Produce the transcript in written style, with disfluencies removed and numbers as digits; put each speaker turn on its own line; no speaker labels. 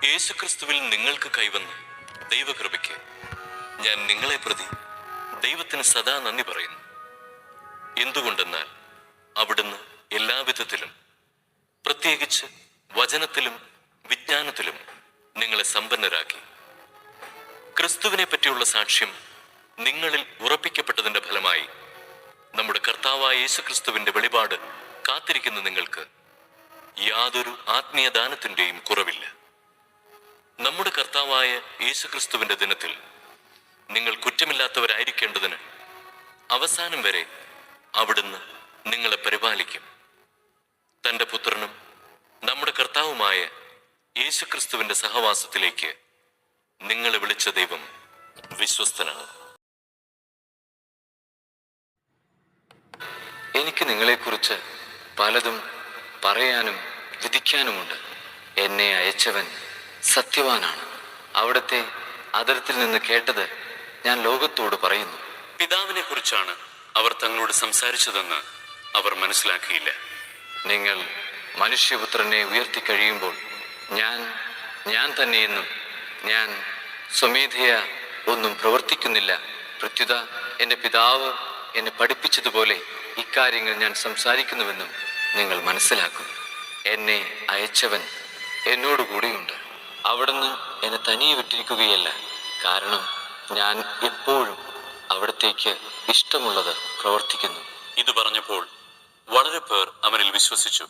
യേശുക്രിസ്തുവിൽ നിങ്ങൾക്ക് കൈവന്ന ദൈവകൃപയ്ക്ക് ഞാൻ നിങ്ങളെ പ്രതി ദൈവത്തിന് സദാ നന്ദി പറയുന്നു. എന്തുകൊണ്ടെന്നാൽ അവിടുന്ന് എല്ലാവിധത്തിലും, പ്രത്യേകിച്ച് വചനത്തിലും വിജ്ഞാനത്തിലും നിങ്ങളെ സമ്പന്നരാക്കി. ക്രിസ്തുവിനെ പറ്റിയുള്ള സാക്ഷ്യം നിങ്ങളിൽ ഉറപ്പിക്കപ്പെട്ടതിന്റെ ഫലമായി നമ്മുടെ കർത്താവായ യേശുക്രിസ്തുവിന്റെ വെളിപാട് കാത്തിരിക്കുന്ന നിങ്ങൾക്ക് യാതൊരു ആത്മീയദാനത്തിന്റെയും കുറവില്ല. നമ്മുടെ കർത്താവായ യേശുക്രിസ്തുവിന്റെ ദിനത്തിൽ നിങ്ങൾ കുറ്റമില്ലാത്തവരായിരിക്കേണ്ടതിന് അവസാനം വരെ അവിടുന്ന് നിങ്ങളെ പരിപാലിക്കും. തന്റെ പുത്രനും നമ്മുടെ കർത്താവുമായ യേശുക്രിസ്തുവിന്റെ സഹവാസത്തിലേക്ക് നിങ്ങളെ വിളിച്ച ദൈവം വിശ്വസ്തനാണ്.
എനിക്ക് നിങ്ങളെക്കുറിച്ച് പലതും പറയാനും വിധിക്കാനുമുണ്ട്. എന്നെ അയച്ചവൻ സത്യവാനാണ്. അവിടുത്തെ അതിർത്തിൽ നിന്ന് കേട്ടത് ഞാൻ ലോകത്തോട് പറയുന്നു.
പിതാവിനെ കുറിച്ചാണ് അവർ തങ്ങളോട് സംസാരിച്ചതെന്ന് അവർ മനസ്സിലാക്കിയില്ല.
നിങ്ങൾ മനുഷ്യപുത്രനെ ഉയർത്തിക്കഴിയുമ്പോൾ ഞാൻ തന്നെയെന്നും ഞാൻ സ്വമേധയ ഒന്നും പ്രവർത്തിക്കുന്നില്ല, പ്രത്യുത എൻ്റെ പിതാവ് എന്നെ പഠിപ്പിച്ചതുപോലെ ഇക്കാര്യങ്ങൾ ഞാൻ സംസാരിക്കുന്നുവെന്നും നിങ്ങൾ മനസ്സിലാക്കും. എന്നെ അയച്ചവൻ എന്നോടുകൂടിയുണ്ട്. അവിടുന്ന് എന്നെ തനിയെ വിട്ടിരിക്കുകയല്ല, കാരണം ഞാൻ എപ്പോഴും അവിടത്തേക്ക് ഇഷ്ടമുള്ളത് പ്രവർത്തിക്കുന്നു.
ഇത് പറഞ്ഞപ്പോൾ വളരെ പേർ അവനിൽ വിശ്വസിച്ചു.